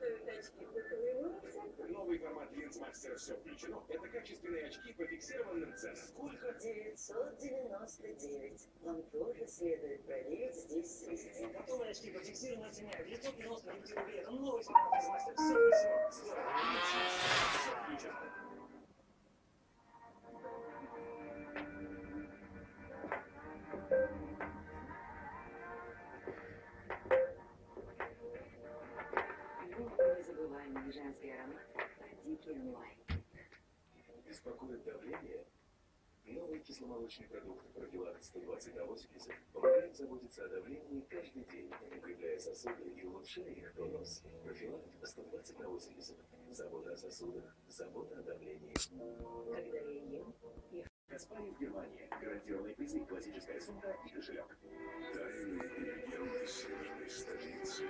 готовят очки для Новый формат линз мастера «Все включено». Это качественные очки по фиксированным ценам. Сколько? 999. Вам тоже следует проверить здесь связи. Готовые очки по фиксированной цене 999 рублей. Это новый формат линз мастера «Все включено». Здорово. «Все включено». Незабываемый женский аромат «Дикий онлайн». Беспокоит давление? Новый кисломолочный продукт профилакт 120 на 80 помогает заботиться о давлении каждый день, укрепляя сосуды и улучшая их тонус. Профилакт 120 на 80. Забота о сосудах, забота о давлении. Когда я ем, я... Каспари в Германии. Гарантированный призыв, классическая сумка и кошелек. Тайные легенды северной столицы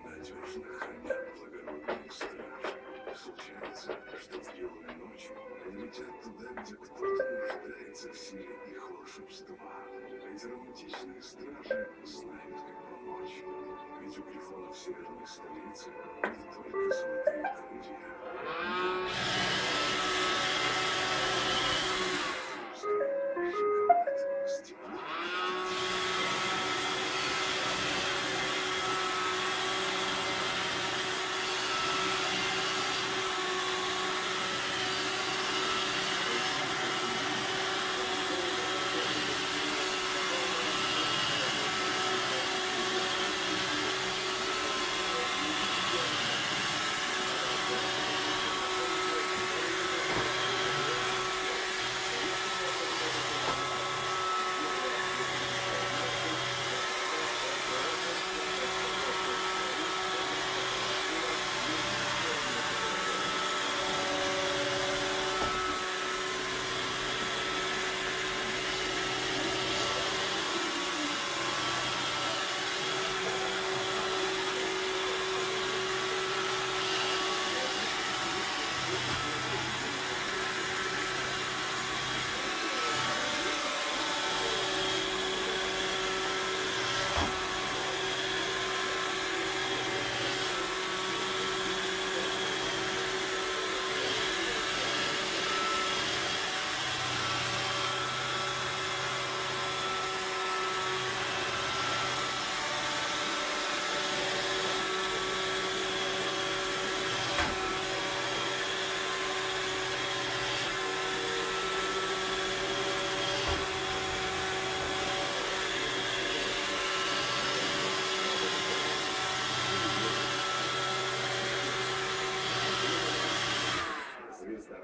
надежно хранят благородные стражи. Случается, что в белую ночь они летят туда, где кто-то нуждается в силе их волшебства. А эти романтичные стражи знают, как помочь. Ведь у грифонов северной столицы не только золотые крылья. Шоколад с теплом.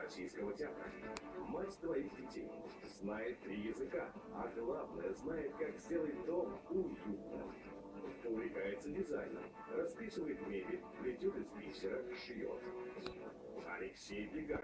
Российского театра. Мать твоих детей знает 3 языка, а главное, знает, как сделать дом уютным. Увлекается дизайном, расписывает мебель, плетет из бисера, шьет. Алексей Бега.